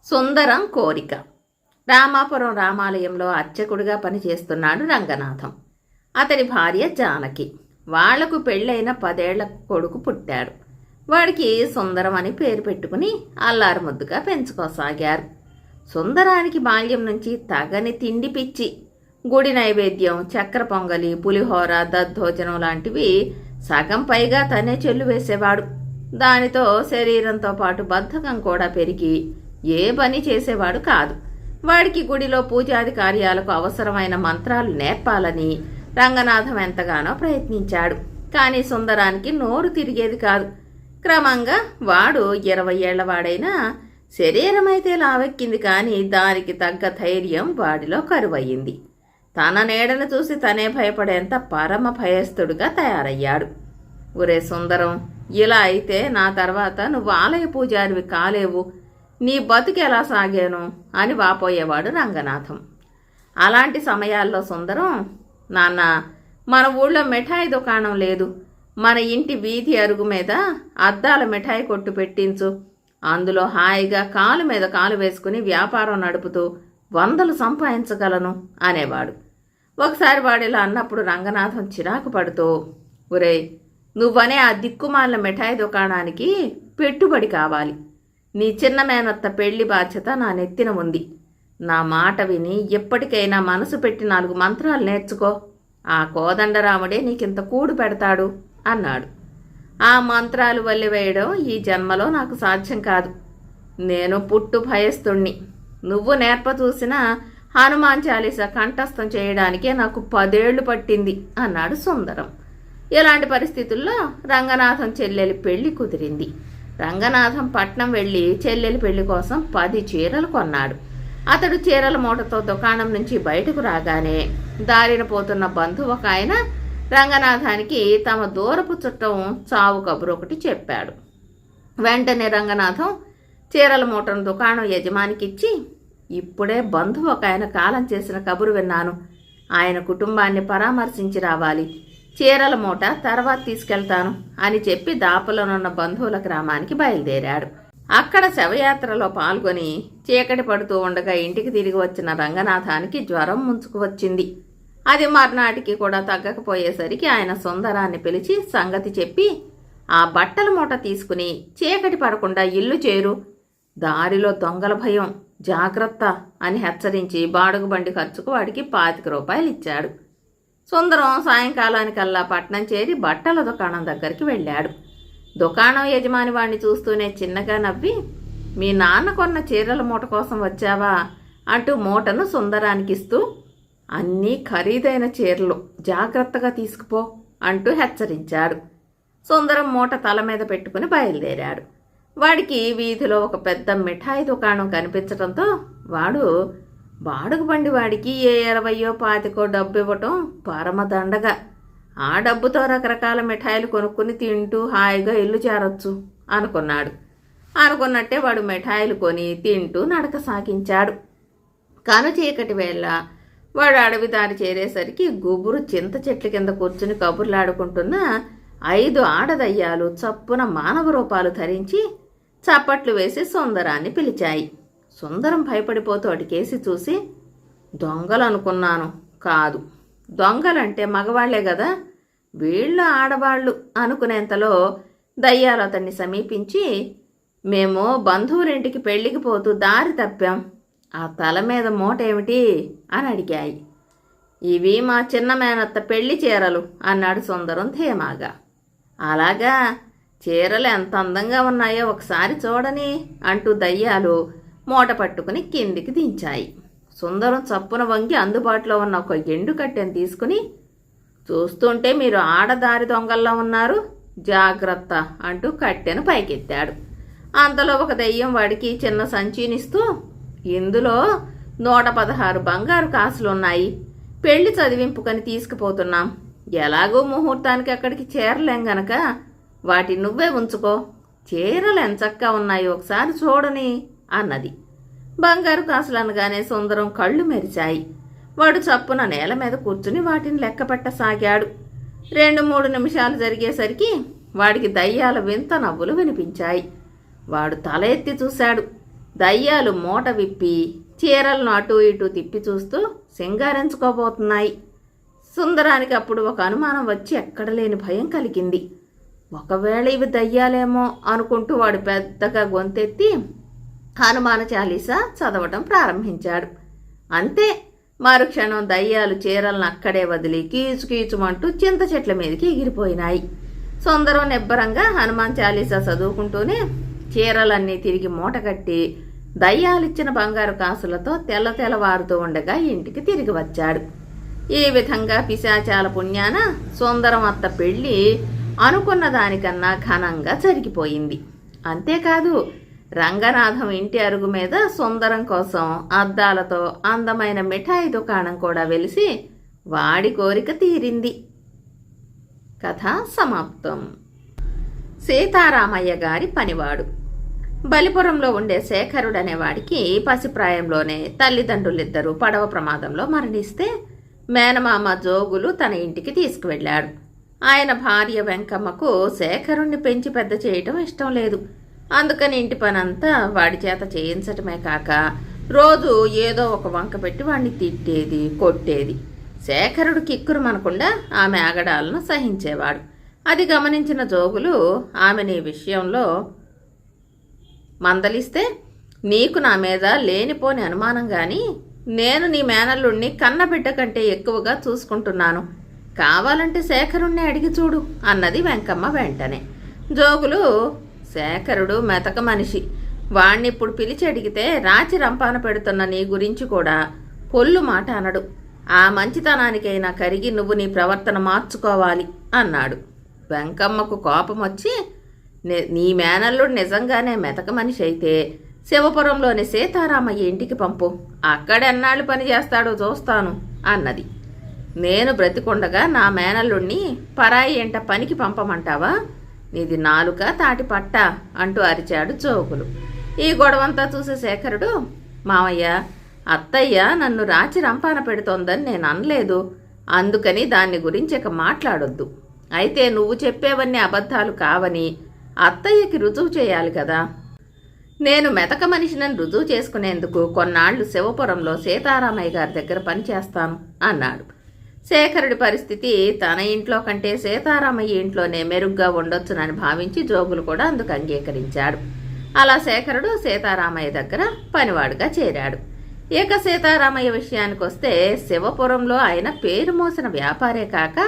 సుందరం కోరిక. రామాపురం రామాలయంలో అర్చకుడిగా పనిచేస్తున్నాడు రంగనాథం. అతడి భార్య జానకి. వాళ్లకు పెళ్ళైన 10 ఏళ్ల కొడుకు పుట్టాడు. వాడికి సుందరం అని పేరు పెట్టుకుని అల్లారు ముద్దుగా పెంచుకోసాగారు. సుందరానికి బాల్యం నుంచి తగని తిండి పిచ్చి. గుడి నైవేద్యం, చక్కెర పొంగలి, పులిహోర, దద్దోజనం లాంటివి సగం పైగా తనే చెల్లు వేసేవాడు. దానితో శరీరంతో పాటు బద్ధకం కూడా పెరిగి ఏ పని చేసేవాడు కాదు. వాడికి గుడిలో పూజాది కార్యాలకు అవసరమైన మంత్రాలు నేర్పాలని రంగనాథం ఎంతగానో ప్రయత్నించాడు. కానీ సుందరానికి నోరు తిరిగేది కాదు. క్రమంగా వాడు 20 ఏళ్లవాడైనా శరీరమైతే లావెక్కింది, కానీ దానికి తగ్గ ధైర్యం వాడిలో కరువయ్యింది. తన నీడను చూసి తనే భయపడేంత పరమ భయస్థుడుగా తయారయ్యాడు. ఒరే సుందరం, ఇలా అయితే నా తర్వాత నువ్వు ఆలయ పూజారివి కాలేవు, నీ బతుకెలా సాగాను అని వాపోయేవాడు రంగనాథం. అలాంటి సమయాల్లో సుందరం, నాన్న, మన ఊళ్ళో మిఠాయి దుకాణం లేదు, మన ఇంటి వీధి అరుగు మీద అద్దాల మిఠాయి కొట్టు పెట్టించు, అందులో హాయిగా కాలు మీద కాలు వేసుకుని వ్యాపారం నడుపుతూ 100 సంపాదించగలను అనేవాడు. ఒకసారి వాడిలా అన్నప్పుడు రంగనాథం చిరాకు పడుతూ, ఒరే, నువ్వనే ఆ దిక్కుమాలిన మిఠాయి దుకాణానికి పెట్టుబడి కావాలి. నీ చిన్న మేనత్త పెళ్లి బాధ్యత నా నెత్తిన ఉంది. నా మాట విని ఎప్పటికైనా మనసు పెట్టి 4 మంత్రాలు నేర్చుకో. ఆ కోదండరాముడే నీకింత కూడు పెడతాడు అన్నాడు. ఆ మంత్రాలు వల్లివేయడం ఈ జన్మలో నాకు సాధ్యం కాదు. నేను పుట్టు భయస్తుణ్ణి. నువ్వు నేర్ప చూసిన హనుమాన్ చాలీసా కంఠస్థం చేయడానికే నాకు 10 ఏళ్లు పట్టింది అన్నాడు సుందరం. ఇలాంటి పరిస్థితుల్లో రంగనాథం చెల్లెలి పెళ్లి కుదిరింది. రంగనాథం పట్నం వెళ్ళి చెల్లెలి పెళ్లి కోసం 10 చీరలు కొన్నాడు. అతడు చీరల మూటతో దుకాణం నుంచి బయటకు రాగానే దారిన పోతున్న బంధువు ఒక ఆయన రంగనాథానికి తమ దూరపు చుట్టం చావు కబురు ఒకటి చెప్పాడు. వెంటనే రంగనాథం చీరల మూటను దుకాణం యజమానికిచ్చి, ఇప్పుడే బంధువు ఒక ఆయన కాలం చేసిన కబురు విన్నాను, ఆయన కుటుంబాన్ని పరామర్శించి రావాలి, చీరల మూట తర్వాత తీసుకెళ్తాను అని చెప్పి దాపలోనున్న బంధువుల గ్రామానికి బయలుదేరాడు. అక్కడ శవయాత్రలో పాల్గొని చీకటి పడుతూ ఉండగా ఇంటికి తిరిగి వచ్చిన రంగనాథానికి జ్వరం ముంచుకు వచ్చింది. అది మర్నాటికి కూడా తగ్గకపోయేసరికి ఆయన సుందరాన్ని పిలిచి సంగతి చెప్పి, ఆ బట్టల మూట తీసుకుని చీకటి పడకుండా ఇల్లు చేరు, దారిలో దొంగల భయం, జాగ్రత్త అని హెచ్చరించి బాడుగు బండి ఖర్చుకు వాడికి 25 రూపాయలు ఇచ్చాడు. సుందరం సాయంకాలానికల్లా పట్నం చేరి బట్టల దుకాణం దగ్గరికి వెళ్ళాడు. దుకాణం యజమాని వాడిని చూస్తూనే చిన్నగా నవ్వి, మీ నాన్న కొన్న చీరల మూట కోసం వచ్చావా అంటూ మూటను సుందరానికిస్తూ, అన్నీ ఖరీదైన చీరలు, జాగ్రత్తగా తీసుకుపో అంటూ హెచ్చరించాడు. సుందరం మూట తల మీద పెట్టుకుని బయలుదేరాడు. వాడికి వీధిలో ఒక పెద్ద మిఠాయి దుకాణం కనిపించడంతో వాడు బాడుగు బండి వాడికి 20 25 డబ్బు ఇవ్వటం పరమదండగా. ఆ డబ్బుతో రకరకాల మిఠాయిలు కొనుక్కుని తింటూ హాయిగా ఇల్లు చేరొచ్చు అనుకున్నాడు. అనుకున్నట్టే వాడు మిఠాయిలు కొని తింటూ నడక సాగించాడు. కను చీకటి వేళ వాడు అడవి దారి చేరేసరికి గుబురు చింత చెట్ల కింద కూర్చుని కబుర్లాడుకుంటున్న 5 ఆడదయ్యాలు చప్పున మానవ రూపాలు ధరించి చప్పట్లు వేసి సుందరాన్ని పిలిచాయి. సుందరం భయపడిపోతూ అడికేసి చూసి, దొంగలు అనుకున్నాను, కాదు, దొంగలంటే మగవాళ్లే కదా, వీళ్ళు ఆడవాళ్ళు అనుకునేంతలో దయ్యాలు అతన్ని సమీపించి, మేము బంధువులింటికి పెళ్లికి పోతూ దారి తప్పాం, ఆ తల మీద మూట ఏమిటి అని అడిగాయి. ఇవి మా చిన్న మేనత్త పెళ్లి చీరలు అన్నాడు సుందరం ధీమాగా. అలాగా, చీరలు ఎంత అందంగా ఉన్నాయో ఒకసారి చూడని అంటూ దయ్యాలు మూట పట్టుకుని కిందికి దించాయి. సుందరం చప్పున వంగి అందుబాటులో ఉన్న ఒక ఎండు కట్టెను తీసుకుని, చూస్తుంటే మీరు ఆడదారి దొంగల్లో ఉన్నారు, జాగ్రత్త అంటూ కట్టెను పైకెత్తాడు. అంతలో ఒక దయ్యం వాడికి చిన్న సంచినిస్తూ, ఇందులో 116 బంగారు కాసులున్నాయి, పెళ్లి చదివింపుకని తీసుకుపోతున్నాం, ఎలాగో ముహూర్తానికి అక్కడికి చేరలేం గనక వాటి నువ్వే ఉంచుకో, చీరలు ఎంచక్కా ఉన్నాయి, ఒకసారి చూడని అన్నది. బంగారు కాసులు అనగానే సుందరం కళ్ళు మెరిచాయి. వాడు చప్పున నేల మీద కూర్చుని వాటిని లెక్క పెట్టసాగాడు. 2-3 నిమిషాలు జరిగేసరికి వాడికి దయ్యాల వింత నవ్వులు వినిపించాయి. వాడు తల ఎత్తి చూశాడు. దయ్యాలు మూట విప్పి చీరలను అటూ ఇటూ తిప్పి చూస్తూ సింగారించుకోబోతున్నాయి. సుందరానికి అప్పుడు ఒక అనుమానం వచ్చి ఎక్కడ లేని భయం కలిగింది. ఒకవేళ ఇవి దయ్యాలేమో అనుకుంటూ వాడు పెద్దగా గొంతెత్తి హనుమాన చాలీసా చదవటం ప్రారంభించాడు. అంతే, మరుక్షణం దయ్యాలు చీరలను అక్కడే వదిలి కీచుకీచుమంటూ చింత చెట్ల మీదకి ఎగిరిపోయినాయి. సుందరం నిబ్బరంగా హనుమాన్ చాలీసా చదువుకుంటూనే చీరలన్నీ తిరిగి మూటగట్టి దయ్యాలిచ్చిన బంగారు కాసులతో తెల్లవారుతూ ఉండగా ఇంటికి తిరిగి వచ్చాడు. ఈ విధంగా పిశాచాల పుణ్యాన సుందరం అత్త పెళ్లి అనుకున్న దానికన్నా ఘనంగా జరిగిపోయింది. అంతేకాదు, రంగనాథం ఇంటి అరుగు మీద సుందరం కోసం అద్దాలతో అందమైన మిఠాయి దుకాణం కూడా వెలిసి వాడి కోరిక తీరింది. కథ సమాప్తం. సీతారామయ్య గారి పనివాడు. బలిపురంలో ఉండే శేఖరుడనేవాడికి పసిప్రాయంలోనే తల్లిదండ్రులిద్దరూ పడవ ప్రమాదంలో మరణిస్తే మేనమామ జోగులు తన ఇంటికి తీసుకువెళ్ళాడు. ఆయన భార్య వెంకమ్మకు శేఖరుణ్ణి పెంచి పెద్ద చేయటం ఇష్టం లేదు. అందుకని ఇంటి పనంతా వాడి చేత చేయించటమే కాక రోజు ఏదో ఒక వంక పెట్టి వాడిని తిట్టేది, కొట్టేది. శేఖరుడు కిక్కురు మనకుండా ఆమె ఆగడాలను సహించేవాడు. అది గమనించిన జోగులు ఆమెని విషయంలో మందలిస్తే, నీకు నా మీద లేనిపోని అనుమానం గాని నేను నీ మేనల్లుణ్ణి కన్నబిడ్డ కంటే ఎక్కువగా చూసుకుంటున్నాను, కావాలంటే శేఖరుణ్ణి అడిగి చూడు అన్నది వెంకమ్మ వెంటనే. జోగులు, శేఖరుడు మెతక మనిషి, వాణ్ణి ఇప్పుడు పిలిచి అడిగితే రాచి రంపాన పెడుతున్న నీ గురించి కూడా పొల్లు మాట అనడు. ఆ మంచితనానికైనా కరిగి నువ్వు నీ ప్రవర్తన మార్చుకోవాలి అన్నాడు. వెంకమ్మకు కోపం వచ్చి, నీ మేనల్లుడు నిజంగానే మెతక మనిషి అయితే శివపురంలోని సీతారామయ్య ఇంటికి పంపు, అక్కడెన్నాళ్ళు పని చేస్తాడో చూస్తాను అన్నది. నేను బ్రతికుండగా నా మేనల్లుణ్ణి పరాయి ఎంట పనికి పంపమంటావా? నీది నాలుక తాటి పట్ట అంటూ అరిచాడు జోగులు. ఈ గొడవంతా చూసే శేఖరుడు, మావయ్య, అత్తయ్య నన్ను రాచి రంపాన పెడుతోందని నేను అనలేదు, అందుకని దాన్ని గురించి ఇక మాట్లాడొద్దు. అయితే నువ్వు చెప్పేవన్నీ అబద్ధాలు కావని అత్తయ్యకి రుజువు చేయాలి కదా. నేను మెతక మనిషినని రుజువు చేసుకునేందుకు కొన్నాళ్లు శివపురంలో సీతారామయ్య గారి దగ్గర పనిచేస్తాను అన్నాడు. శేఖరుడి పరిస్థితి తన ఇంట్లో కంటే సీతారామయ్య ఇంట్లోనే మెరుగ్గా ఉండొచ్చునని భావించి జోగులు కూడా అందుకు అంగీకరించాడు. అలా శేఖరుడు సీతారామయ్య దగ్గర పనివాడుగా చేరాడు. ఇక సీతారామయ్య విషయానికి వస్తే శివపురంలో ఆయన పేరు మోసిన వ్యాపారే కాక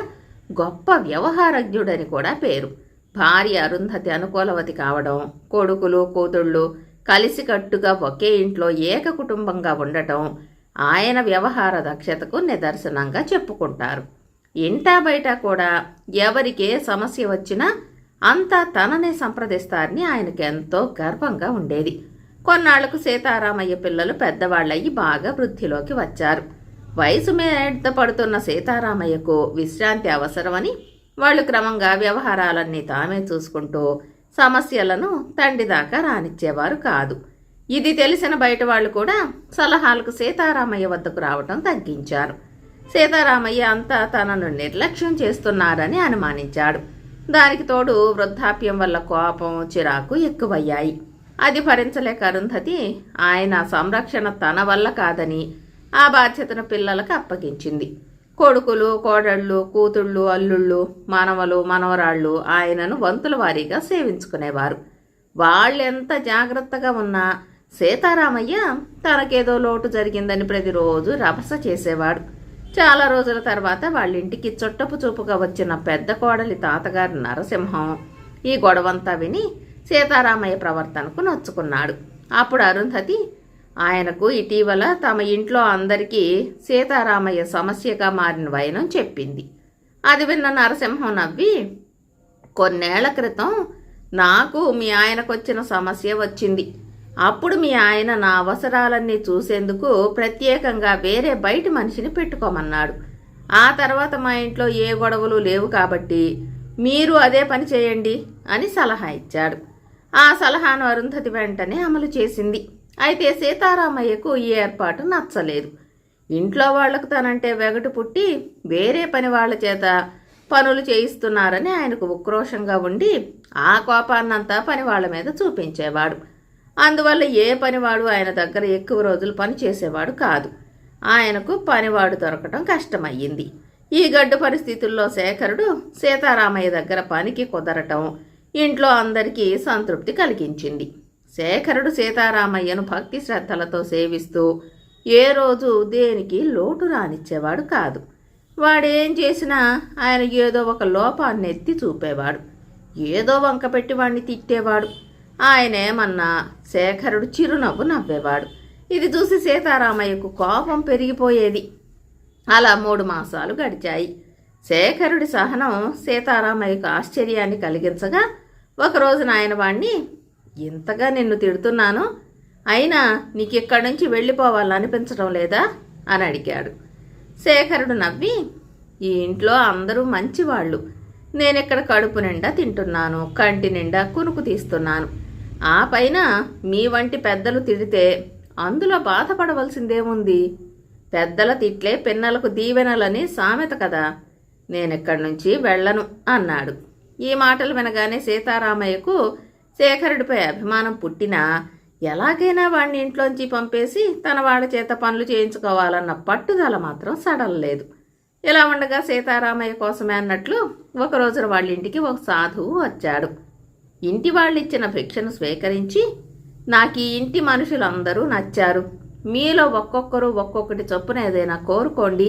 గొప్ప వ్యవహారజ్ఞుడని కూడా పేరు. భార్య అరుంధతి అనుకూలవతి కావడం, కొడుకులు కూతుళ్ళు కలిసికట్టుగా ఒకే ఇంట్లో ఏక కుటుంబంగా ఉండటం ఆయన వ్యవహార దక్షతకు నిదర్శనంగా చెప్పుకుంటారు. ఇంటా బయట కూడా ఎవరికే సమస్య వచ్చినా అంతా తననే సంప్రదిస్తారని ఆయనకి ఎంతో గర్వంగా ఉండేది. కొన్నాళ్లకు సీతారామయ్య పిల్లలు పెద్దవాళ్ళయ్యి బాగా వృద్ధిలోకి వచ్చారు. వయసు మీద పడుతున్న సీతారామయ్యకు విశ్రాంతి అవసరమని వాళ్ళు క్రమంగా వ్యవహారాలన్నీ తామే చూసుకుంటూ సమస్యలను తండ్రి దాకా రానిచ్చేవారు కాదు. ఇది తెలిసిన బయట వాళ్ళు కూడా సలహాలకు సీతారామయ్య వద్దకు రావటం తగ్గించారు. సీతారామయ్య అంతా తనను నిర్లక్ష్యం చేస్తున్నారని అనుమానించాడు. దానికి తోడు వృద్ధాప్యం వల్ల కోపం, చిరాకు ఎక్కువయ్యాయి. అది భరించలేక అరుంధతి ఆయన సంరక్షణ తన వల్ల కాదని ఆ బాధ్యతను పిల్లలకు అప్పగించింది. కొడుకులు, కోడళ్ళు, కూతుళ్ళు, అల్లుళ్ళు, మనవలు, మనవరాళ్ళు ఆయనను వంతుల వారీగా సేవించుకునేవారు. వాళ్ళెంత జాగ్రత్తగా ఉన్నా సీతారామయ్య తనకేదో లోటు జరిగిందని ప్రతిరోజు రభస చేసేవాడు. చాలా రోజుల తర్వాత వాళ్ళింటికి చుట్టపు చూపుగా వచ్చిన పెద్ద కోడలి తాతగారి నరసింహం ఈ గొడవంతా విని సీతారామయ్య ప్రవర్తనకు నొచ్చుకున్నాడు. అప్పుడు అరుంధతి ఆయనకు ఇటీవల తమ ఇంట్లో అందరికీ సీతారామయ్య సమస్యగా మారిన వైనం చెప్పింది. అది విన్న నరసింహం నవ్వి, కొన్నేళ్ల క్రితం నాకు మీ ఆయనకొచ్చిన సమస్య వచ్చింది. అప్పుడు మీ ఆయన నా అవసరాలన్నీ చూసేందుకు ప్రత్యేకంగా వేరే బయటి మనిషిని పెట్టుకోమన్నాడు. ఆ తర్వాత మా ఇంట్లో ఏ గొడవలు లేవు కాబట్టి మీరు అదే పని చేయండి అని సలహా ఇచ్చాడు. ఆ సలహాను అరుంధతి వెంటనే అమలు చేసింది. అయితే సీతారామయ్యకు ఈ ఏర్పాటు నచ్చలేదు. ఇంట్లో వాళ్లకు తనంటే వెగటు పుట్టి వేరే పని వాళ్ల చేత పనులు చేయిస్తున్నారని ఆయనకు ఉక్రోషంగా ఉండి ఆ కోపాన్నంతా పని వాళ్ల మీద చూపించేవాడు. అందువల్ల ఏ పనివాడు ఆయన దగ్గర ఎక్కువ రోజులు పని చేసేవాడు కాదు. ఆయనకు పనివాడు దొరకటం కష్టమయ్యింది. ఈ గడ్డు పరిస్థితుల్లో శేఖరుడు సీతారామయ్య దగ్గర పనికి కుదరటం ఇంట్లో అందరికీ సంతృప్తి కలిగించింది. శేఖరుడు సీతారామయ్యను భక్తి శ్రద్ధలతో సేవిస్తూ ఏ రోజు దేనికి లోటు రానిచ్చేవాడు కాదు. వాడేం చేసినా ఆయన ఏదో ఒక లోపాన్ని ఎత్తి చూపేవాడు, ఏదో వంక పెట్టి వాడిని తిట్టేవాడు. ఆయనేమన్నా శేఖరుడు చిరునవ్వు నవ్వేవాడు. ఇది చూసి సీతారామయ్యకు కోపం పెరిగిపోయేది. అలా 3 మాసాలు గడిచాయి. శేఖరుడి సహనం సీతారామయ్యకు ఆశ్చర్యాన్ని కలిగించగా ఒకరోజు ఆయన వాణ్ణి, ఇంతగా నిన్ను తిడుతున్నాను, అయినా నీకు ఇక్కడి నుంచి వెళ్ళిపోవాలనిపించడం లేదా అని అడిగాడు. శేఖరుడు నవ్వి, ఈ ఇంట్లో అందరూ మంచివాళ్ళు, నేనిక్కడ కడుపు నిండా తింటున్నాను, కంటి నిండా కునుకు తీస్తున్నాను. ఆ పైన మీ వంటి పెద్దలు తిడితే అందులో బాధపడవలసిందేముంది? పెద్దల తిట్లే పిన్నలకు దీవెనలని సామెత కదా, నేనెక్కడి నుంచి వెళ్ళను అన్నాడు. ఈ మాటలు వినగానే సీతారామయ్యకు శేఖరుడిపై అభిమానం పుట్టినా ఎలాగైనా వాడిని ఇంట్లోంచి పంపేసి తన వాళ్ళ చేత పనులు చేయించుకోవాలన్న పట్టుదల మాత్రం సడలలేదు. ఇలా ఉండగా సీతారామయ్య కోసమే అన్నట్లు ఒకరోజున వాళ్ళ ఇంటికి ఒక సాధువు వచ్చాడు. ఇంటి వాళ్ళిచ్చిన భిక్షను స్వీకరించి, నాకు ఈ ఇంటి మనుషులందరూ నచ్చారు, మీలో ఒక్కొక్కరు ఒక్కొక్కటి చొప్పున ఏదైనా కోరుకోండి,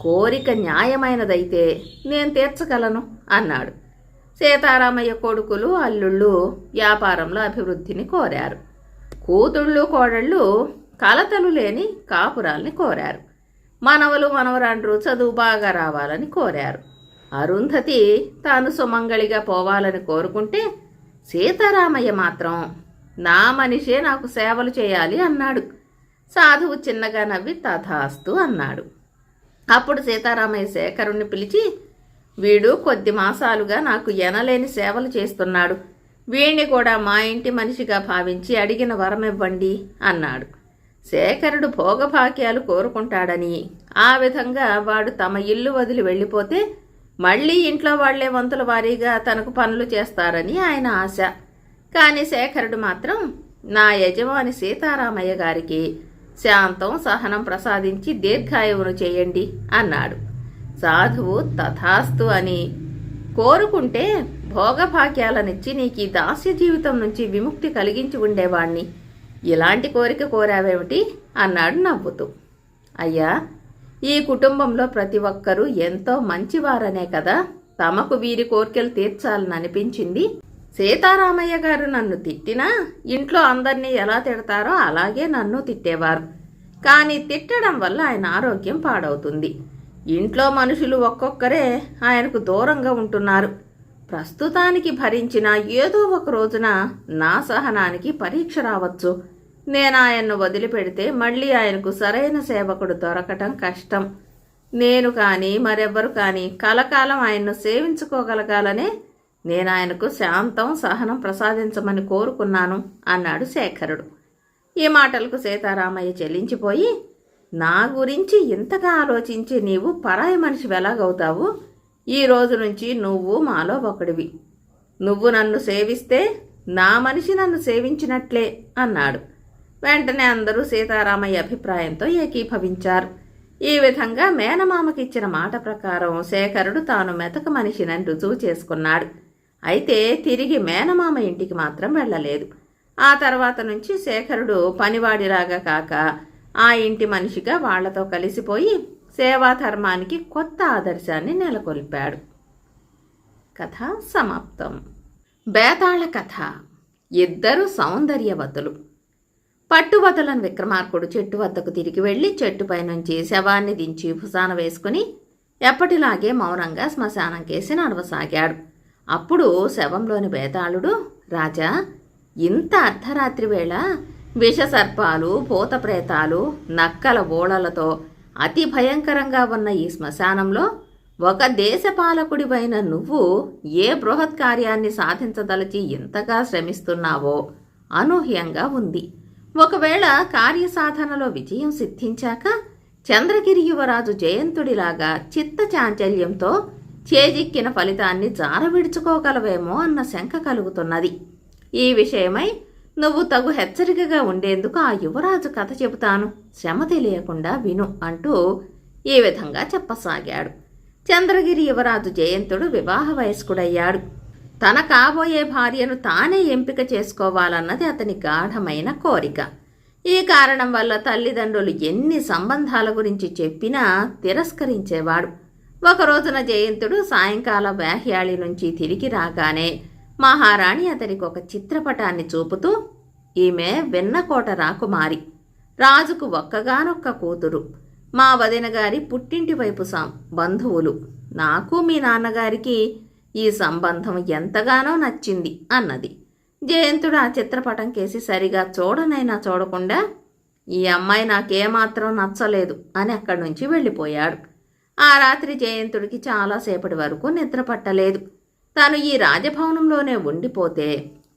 కోరిక న్యాయమైనదైతే నేను తీర్చగలను అన్నాడు. సీతారామయ్య కొడుకులు అల్లుళ్ళు వ్యాపారంలో అభివృద్ధిని కోరారు. కూతుళ్ళు కోడళ్ళు కలతలు లేని కాపురాల్ని కోరారు. మనవలు మనవరాండ్రు చదువు బాగా రావాలని కోరారు. అరుంధతి తాను సుమంగళిగా పోవాలని కోరుకుంటే సీతారామయ్య మాత్రం నా మనిషే నాకు సేవలు చేయాలి అన్నాడు. సాధువు చిన్నగా నవ్వి తథాస్తు అన్నాడు. అప్పుడు సీతారామయ్య శేఖరుణ్ణి పిలిచి, వీడు కొద్ది మాసాలుగా నాకు ఎనలేని సేవలు చేస్తున్నాడు, వీణ్ణి కూడా మా ఇంటి మనిషిగా భావించి అడిగిన వరమివ్వండి అన్నాడు. శేఖరుడు భోగభాగ్యాలు కోరుకుంటాడని, ఆ విధంగా వాడు తమ ఇల్లు వదిలి వెళ్ళిపోతే మళ్లీ ఇంట్లో వాళ్లే వంతుల వారీగా తనకు పనులు చేస్తారని ఆయన ఆశ. కానీ శేఖరుడు మాత్రం, నా యజమాని సీతారామయ్య గారికి శాంతం సహనం ప్రసాదించి దీర్ఘాయువును చేయండి అన్నాడు. సాధువు తథాస్తు అని, కోరుకుంటే భోగభాగ్యాలనిచ్చి నీకు ఈ దాస్య జీవితం నుంచి విముక్తి కలిగించి ఉండేవాణ్ణి, ఇలాంటి కోరిక కోరావేమిటి అన్నాడు నవ్వుతూ. అయ్యా, ఈ కుటుంబంలో ప్రతి ఒక్కరూ ఎంతో మంచివారనే కదా తమకు వీరి కోరికలు తీర్చాలని అనిపించింది. సీతారామయ్య గారు నన్ను తిట్టినా ఇంట్లో అందరినీ ఎలా తిడతారో అలాగే నన్ను తిట్టేవారు. కానీ తిట్టడం వల్ల ఆయన ఆరోగ్యం పాడవుతుంది. ఇంట్లో మనుషులు ఒక్కొక్కరే ఆయనకు దూరంగా ఉంటున్నారు. ప్రస్తుతానికి భరించిన ఏదో ఒక రోజున నా సహనానికి పరీక్ష రావచ్చు. నేను ఆయన్ను వదిలిపెడితే మళ్ళీ ఆయనకు సరైన సేవకుడు దొరకటం కష్టం. నేను కానీ మరెవ్వరు కానీ కలకాలం ఆయన్ను సేవించుకోగలగాలనే నేను ఆయనకు శాంతం సహనం ప్రసాదించమని కోరుకున్నాను అన్నాడు శేఖరుడు. ఈ మాటలకు సీతారామయ్య చెల్లించిపోయి, నా గురించి ఇంతగా ఆలోచించి నీవు పరాయి మనిషి ఎలాగవుతావు? ఈ రోజు నుంచి నువ్వు మాలో ఒకడివి. నువ్వు నన్ను సేవిస్తే నా మనిషి నన్ను సేవించినట్లే అన్నాడు. వెంటనే అందరూ సీతారామయ్య అభిప్రాయంతో ఏకీభవించారు. ఈ విధంగా మేనమామకిచ్చిన మాట ప్రకారం శేఖరుడు తాను మెతక మనిషినని రుజువు చేసుకున్నాడు. అయితే తిరిగి మేనమామ ఇంటికి మాత్రం వెళ్ళలేదు. ఆ తర్వాత నుంచి శేఖరుడు పనివాడిలాగా కాక ఆ ఇంటి మనిషిగా వాళ్లతో కలిసిపోయి సేవాధర్మానికి కొత్త ఆదర్శాన్ని నెలకొల్పాడు. కథ సమాప్తం. బేతాళ కథ. ఇద్దరు సౌందర్యవతులు. పట్టువదలని విక్రమార్కుడు చెట్టు వద్దకు తిరిగి వెళ్లి చెట్టుపై నుంచి శవాన్ని దించి భుసాన వేసుకుని ఎప్పటిలాగే మౌనంగా శ్మశానం కేసి నడవసాగాడు. అప్పుడు శవంలోని బేతాళుడు, రాజా, ఇంత అర్ధరాత్రి వేళ విషసర్పాలు, భూతప్రేతాలు, నక్కల ఓళలతో అతి భయంకరంగా ఉన్న ఈ శ్మశానంలో ఒక దేశపాలకుడివైన నువ్వు ఏ బృహత్ కార్యాన్ని సాధించదలచి ఇంతగా శ్రమిస్తున్నావో అనూహ్యంగా ఉంది. ఒకవేళ కార్యసాధనలో విజయం సిద్ధించాక చంద్రగిరి యువరాజు జయంతుడిలాగా చిత్త చాంచల్యంతో చేజిక్కిన ఫలితాన్ని జారవిడుచుకోగలవేమో అన్న శంక కలుగుతున్నది. ఈ విషయమై నువ్వు తగు హెచ్చరికగా ఉండేందుకు ఆ యువరాజు కథ చెబుతాను, శ్రమ తెలియకుండా విను అంటూ ఈ విధంగా చెప్పసాగాడు. చంద్రగిరి యువరాజు జయంతుడు వివాహ వయస్కుడయ్యాడు. తన కాబోయే భార్యను తానే ఎంపిక చేసుకోవాలన్నది అతని గాఢమైన కోరిక. ఈ కారణం వల్ల తల్లిదండ్రులు ఎన్ని సంబంధాల గురించి చెప్పినా తిరస్కరించేవాడు. ఒకరోజున జయంతుడు సాయంకాల వ్యాహ్యాళి నుంచి తిరిగి రాగానే మహారాణి అతనికి ఒక చిత్రపటాన్ని చూపుతూ, ఈమె వెన్నకోట రాకుమారి, రాజుకు ఒక్కగానొక్క కూతురు, మా వదిన గారి పుట్టింటి వైపు బంధువులు. నాకు మీ నాన్నగారికి ఈ సంబంధం ఎంతగానో నచ్చింది అన్నది. జయంతుడు ఆ చిత్రపటం కేసి సరిగా చూడనైనా చూడకుండా, ఈ అమ్మాయి నాకేమాత్రం నచ్చలేదు అని అక్కడి నుంచి వెళ్ళిపోయాడు. ఆ రాత్రి జయంతుడికి చాలాసేపటి వరకు నిద్ర పట్టలేదు. తాను ఈ రాజభవనంలోనే ఉండిపోతే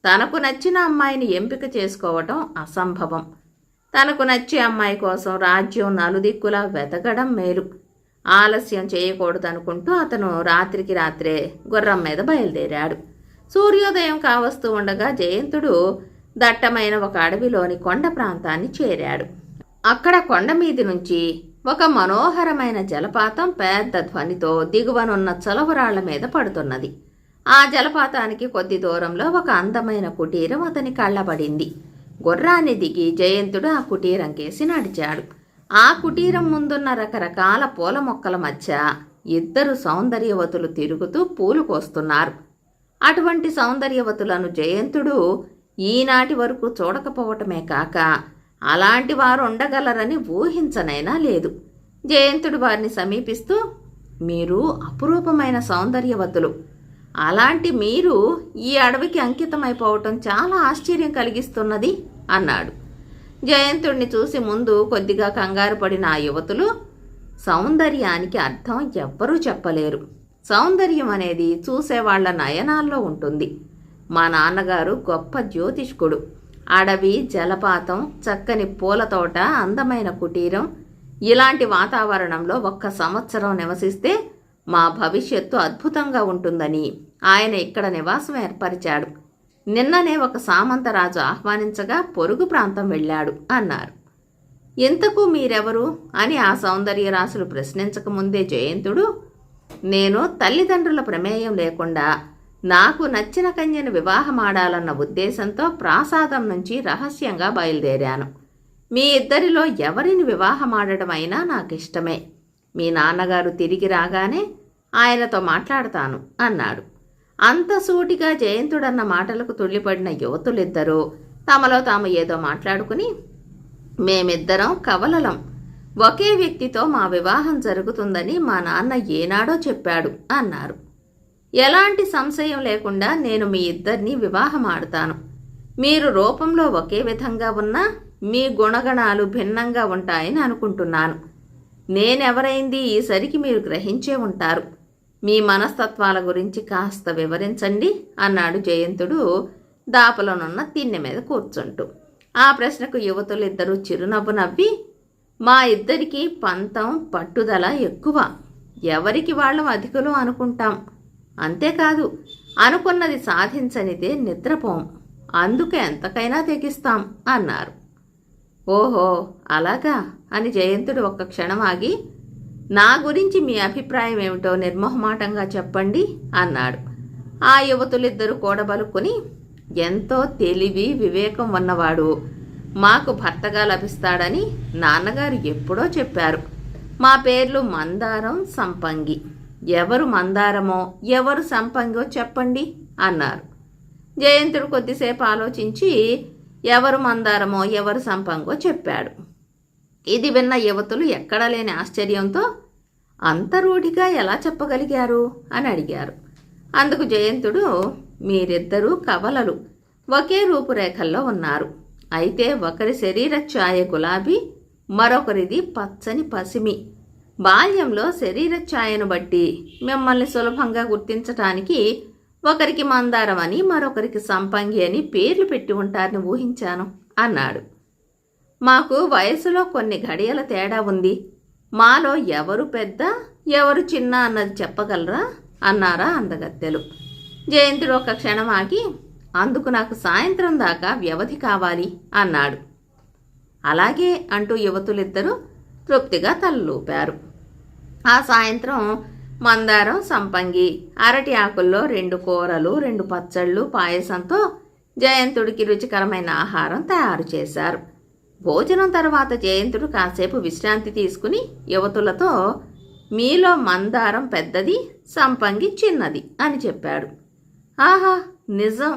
తనకు నచ్చిన అమ్మాయిని ఎంపిక చేసుకోవటం అసంభవం. తనకు నచ్చే అమ్మాయి కోసం రాజ్యం నలుదిక్కులా వెతకడం మేలు. ఆలస్యం చేయకూడదనుకుంటూ అతను రాత్రికి రాత్రే గుర్రం మీద బయలుదేరాడు. సూర్యోదయం కావస్తూ ఉండగా జయంతుడు దట్టమైన ఒక అడవిలోని కొండ ప్రాంతాన్ని చేరాడు. అక్కడ కొండ మీది నుంచి ఒక మనోహరమైన జలపాతం పెద్ద ధ్వనితో దిగువనున్న చలవరాళ్ల మీద పడుతున్నది. ఆ జలపాతానికి కొద్ది దూరంలో ఒక అందమైన కుటీరం అతని కళ్ళబడింది. గుర్రాన్ని దిగి జయంతుడు ఆ కుటీరం కేసి నడిచాడు. ఆ కుటీరం ముందున్న రకరకాల పూల మొక్కల మధ్య ఇద్దరు సౌందర్యవతులు తిరుగుతూ పూలు కోస్తున్నారు. అటువంటి సౌందర్యవతులను జయంతుడు ఈనాటి వరకు చూడకపోవటమే కాక అలాంటి వారు ఉండగలరని ఊహించనైనా లేదు. జయంతుడు వారిని సమీపిస్తూ, మీరు అపురూపమైన సౌందర్యవతులు, అలాంటి మీరు ఈ అడవికి అంకితమైపోవటం చాలా ఆశ్చర్యం కలిగిస్తున్నది అన్నాడు. జయంతుడిని చూసి ముందు కొద్దిగా కంగారు పడిన ఆ యువతులు, సౌందర్యానికి అర్థం ఎవ్వరూ చెప్పలేరు. సౌందర్యం అనేది చూసేవాళ్ల నయనాల్లో ఉంటుంది. మా నాన్నగారు గొప్ప జ్యోతిష్కుడు. అడవి, జలపాతం, చక్కని పూలతోట, అందమైన కుటీరం, ఇలాంటి వాతావరణంలో 1 సంవత్సరం నివసిస్తే మా భవిష్యత్తు అద్భుతంగా ఉంటుందని ఆయన ఇక్కడ నివాసం ఏర్పరిచాడు. నిన్ననే ఒక సామంతరాజు ఆహ్వానించగా పొరుగు ప్రాంతం వెళ్ళాడు అన్నారు. ఇంతకు మీరెవరు అని ఆ సౌందర్యరాశులు ప్రశ్నించకముందే జయంతుడు, నేను తల్లిదండ్రుల ప్రమేయం లేకుండా నాకు నచ్చిన కన్యను వివాహమాడాలన్న ఉద్దేశంతో ప్రాసాదం నుంచి రహస్యంగా బయలుదేరాను. మీ ఇద్దరిలో ఎవరిని వివాహమాడటమైనా నాకిష్టమే. మీ నాన్నగారు తిరిగి రాగానే ఆయనతో మాట్లాడతాను అన్నాడు. అంత సూటిగా జయంతుడన్న మాటలకు తుళ్ళిపడిన యువతులిద్దరూ తమలో తాము ఏదో మాట్లాడుకుని, మేమిద్దరం కవలలం, ఒకే వ్యక్తితో మా వివాహం జరుగుతుందని మా నాన్న ఏనాడో చెప్పాడు అన్నారు. ఎలాంటి సంశయం లేకుండా నేను మీ ఇద్దరిని వివాహమాడతాను. మీరు రూపంలో ఒకే విధంగా ఉన్నా మీ గుణగణాలు భిన్నంగా ఉంటాయని అనుకుంటున్నాను. నేనెవరైంది ఈసరికి మీరు గ్రహించే ఉంటారు. మీ మనస్తత్వాల గురించి కాస్త వివరించండి అన్నాడు జయంతుడు దాపలోనున్న తిన్నె మీద కూర్చుంటూ. ఆ ప్రశ్నకు యువతులిద్దరూ చిరునవ్వు నవ్వి, మా ఇద్దరికీ పంతం, పట్టుదల ఎక్కువ. ఎవరికి వాళ్ళం అధికులు అనుకుంటాం. అంతేకాదు, అనుకున్నది సాధించనిదే నిద్రపోం. అందుకే ఎంతకైనా తెగిస్తాం అన్నారు. ఓహో అలాగా అని జయంతుడు ఒక్క క్షణం ఆగి, నా గురించి మీ అభిప్రాయం ఏమిటో నిర్మోహమాటంగా చెప్పండి అన్నాడు. ఆ యువతులిద్దరూ కూడబలుక్కుని, ఎంతో తెలివి, వివేకం ఉన్నవాడు మాకు భర్తగా లభిస్తాడని నాన్నగారు ఎప్పుడో చెప్పారు. మా పేర్లు మందారం, సంపంగి. ఎవరు మందారమో ఎవరు సంపంగో చెప్పండి అన్నారు. జయంతుడు కొద్దిసేపు ఆలోచించి ఎవరు మందారమో ఎవరు సంపంగో చెప్పాడు. ఇది విన్న యువతులు ఎక్కడా లేని ఆశ్చర్యంతో, అంత రూఢిగా ఎలా చెప్పగలిగారు అని అడిగారు. అందుకు జయంతుడు, మీరిద్దరూ కవలలు, ఒకే రూపురేఖల్లో ఉన్నారు. అయితే ఒకరి శరీర ఛాయ గులాబీ, మరొకరిది పచ్చని పసిమి. బాల్యంలో శరీర ఛాయను బట్టి మిమ్మల్ని సులభంగా గుర్తించటానికి ఒకరికి మందారం అని మరొకరికి సంపంగి అని పేర్లు పెట్టి ఉంటారని ఊహించాను అన్నాడు. మాకు వయసులో కొన్ని ఘడియల తేడా ఉంది. మాలో ఎవరు పెద్ద ఎవరు చిన్న అన్నది చెప్పగలరా అన్నారా అందగత్తెలు. జయంతుడు ఒక క్షణం ఆగి, అందుకు నాకు సాయంత్రం దాకా వ్యవధి కావాలి అన్నాడు. అలాగే అంటూ యువతులిద్దరూ తృప్తిగా తలలూపారు. ఆ సాయంత్రం మందారం, సంపంగి అరటి ఆకుల్లో 2 కూరలు, 2 పచ్చళ్ళు, పాయసంతో జయంతుడికి రుచికరమైన ఆహారం తయారు చేశారు. భోజనం తర్వాత జయంతుడు కాసేపు విశ్రాంతి తీసుకుని యువతులతో, మీలో మందారం పెద్దది, సంపంగి చిన్నది అని చెప్పాడు. ఆహా, నిజం,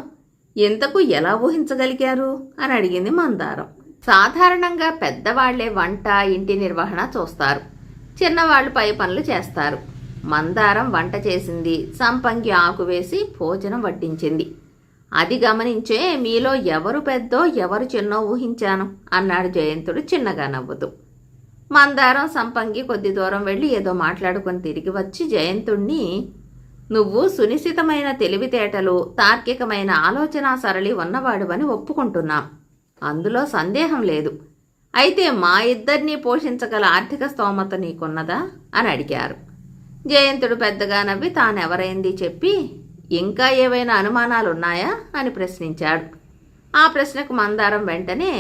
ఇంతకు ఎలా ఊహించగలిగారు అని అడిగింది మందారం. సాధారణంగా పెద్దవాళ్లే వంట, ఇంటి నిర్వహణ చూస్తారు, చిన్నవాళ్లు పై పనులు చేస్తారు. మందారం వంట చేసింది, సంపంగి ఆకు వేసి భోజనం వడ్డించింది. అది గమనించే మీలో ఎవరు పెద్దో ఎవరు చిన్నో ఊహించాను అన్నాడు జయంతుడు చిన్నగా నవ్వుతూ. మందారం, సంపంగి కొద్ది దూరం వెళ్ళి ఏదో మాట్లాడుకుని తిరిగి వచ్చి జయంతుణ్ణి, నువ్వు సునిశ్చితమైన తెలివితేటలు, తార్కికమైన ఆలోచనా సరళి ఉన్నవాడువని ఒప్పుకుంటున్నాం, అందులో సందేహం లేదు. అయితే మా ఇద్దరినీ పోషించగల ఆర్థిక స్తోమత నీకున్నదా అని అడిగారు. జయంతుడు పెద్దగా నవ్వి తానెవరైంది చెప్పి, ఇంకా ఏవైనా అనుమానాలున్నాయా అని ప్రశ్నించాడు. ఆ ప్రశ్నకు మందారం వెంటనే,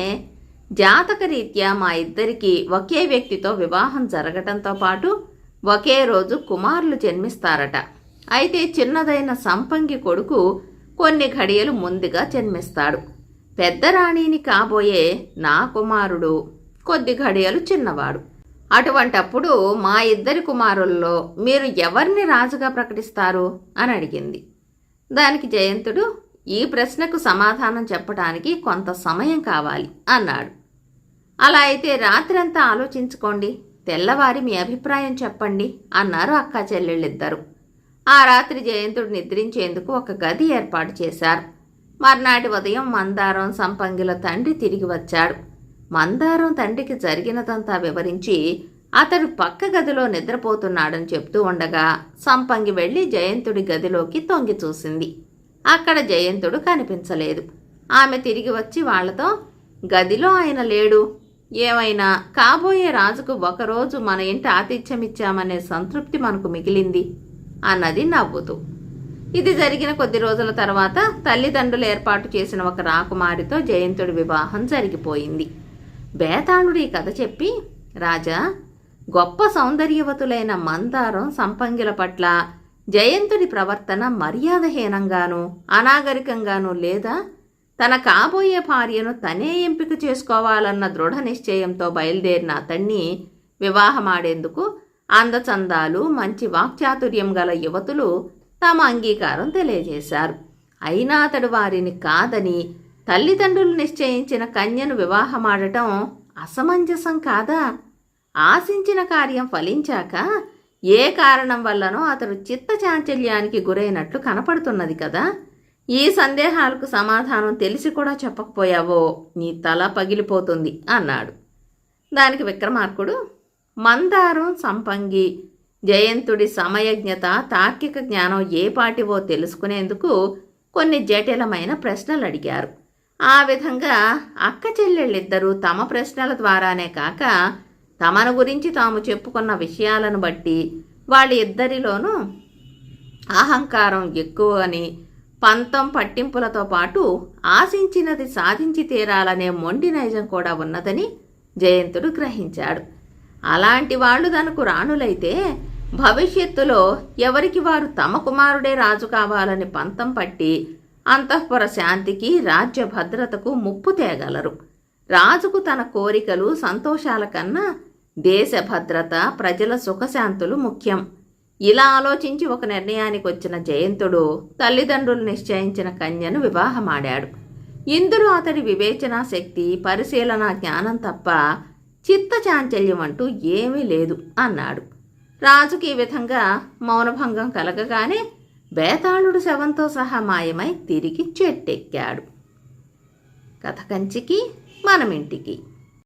జాతకరీత్యా మా ఇద్దరికీ ఒకే వ్యక్తితో వివాహం జరగటంతో పాటు ఒకే రోజు కుమారులు జన్మిస్తారట. అయితే చిన్నదైన సంపంగి కొడుకు కొన్ని ఘడియలు ముందుగా జన్మిస్తాడు. పెద్ద రాణిని కాబోయే నా కుమారుడు కొద్ది ఘడియలు చిన్నవాడు. అటువంటప్పుడు మా ఇద్దరి కుమారుల్లో మీరు ఎవరిని రాజుగా ప్రకటిస్తారు అని అడిగింది. దానికి జయంతుడు, ఈ ప్రశ్నకు సమాధానం చెప్పడానికి కొంత సమయం కావాలి అన్నాడు. అలా అయితే రాత్రంతా ఆలోచించుకోండి, తెల్లవారి మీ అభిప్రాయం చెప్పండి అన్నారు అక్కా చెల్లెళ్ళిద్దరూ. ఆ రాత్రి జయంతుడు నిద్రించేందుకు ఒక గది ఏర్పాటు చేశారు. మర్నాటి ఉదయం మందారం, సంపంగిల తండ్రి తిరిగి వచ్చాడు. మందారం తండ్రికి జరిగినదంతా వివరించి అతడు పక్క గదిలో నిద్రపోతున్నాడని చెప్తూ ఉండగా సంపంగి వెళ్ళి జయంతుడి గదిలోకి తొంగి చూసింది. అక్కడ జయంతుడు కనిపించలేదు. ఆమె తిరిగి వచ్చి వాళ్లతో, గదిలో ఆయన లేడు, ఏమైనా కాబోయే రాజుకు ఒకరోజు మన ఇంటి ఆతిథ్యమిచ్చామనే సంతృప్తి మనకు మిగిలింది అన్నది నవ్వుతూ. ఇది జరిగిన కొద్ది రోజుల తర్వాత తల్లిదండ్రులు ఏర్పాటు చేసిన ఒక రాకుమారితో జయంతుడి వివాహం జరిగిపోయింది. బేతాళుడు ఈ కథ చెప్పి, రాజా, గొప్ప సౌందర్యవతులైన మందారం, సంపంగిల పట్ల జయంతుడి ప్రవర్తన మర్యాదహీనంగానూ అనాగరికంగానూ లేదా, తన కాబోయే భార్యను తనే ఎంపిక చేసుకోవాలన్న దృఢ నిశ్చయంతో బయలుదేరిన అతన్ని వివాహమాడేందుకు అందచందాలు, మంచి వాక్చాతుర్యం గల యువతులు తమ అంగీకారం తెలియజేశారు. అయినా అతడు వారిని కాదని తల్లిదండ్రులు నిశ్చయించిన కన్యను వివాహమాడటం అసమంజసం కాదా? ఆశించిన కార్యం ఫలించాక ఏ కారణం వల్లనో అతడు చిత్తచాంచల్యానికి గురైనట్లు కనపడుతున్నది కదా. ఈ సందేహాలకు సమాధానం తెలిసి కూడా చెప్పకపోయావో నీ తల పగిలిపోతుంది అన్నాడు. దానికి విక్రమార్కుడు, మందారం, సంపంగి, జయంతుడి సమయజ్ఞత, తార్కిక జ్ఞానం ఏ పాటివో తెలుసుకునేందుకు కొన్ని జటిలమైన ప్రశ్నలు అడిగారు. ఆ విధంగా అక్క చెల్లెళ్ళిద్దరూ తమ ప్రశ్నల ద్వారానే కాక తమను గురించి తాము చెప్పుకున్న విషయాలను బట్టి వాళ్ళ ఇద్దరిలోనూ అహంకారం ఎక్కువని, పంతం పట్టింపులతో పాటు ఆశించినది సాధించి తీరాలనే మొండి నైజం కూడా ఉన్నదని జయంతుడు గ్రహించాడు. అలాంటి వాళ్ళు తనకు రాణులైతే భవిష్యత్తులో ఎవరికి వారు తమ కుమారుడే రాజు కావాలని పంతం పట్టి అంతఃపుర శాంతికి, రాజ్య భద్రతకు ముప్పు తేగలరు. రాజుకు తన కోరికలు, సంతోషాల కన్నా దేశ భద్రత, ప్రజల సుఖశాంతులు ముఖ్యం. ఇలా ఆలోచించి ఒక నిర్ణయానికి వచ్చిన జయంతుడు తల్లిదండ్రులు నిశ్చయించిన కన్యను వివాహమాడాడు. ఇందులో అతడి వివేచనా శక్తి, పరిశీలన జ్ఞానం తప్ప చిత్తచాంచల్యం అంటూ ఏమీ లేదు అన్నాడు. రాజుకి ఈ విధంగా మౌనభంగం కలగగానే బేతాళుడు శవంతో సహా మాయమై తిరిగి చెట్టెక్కాడు. కథ కంచికి మనమింటికి.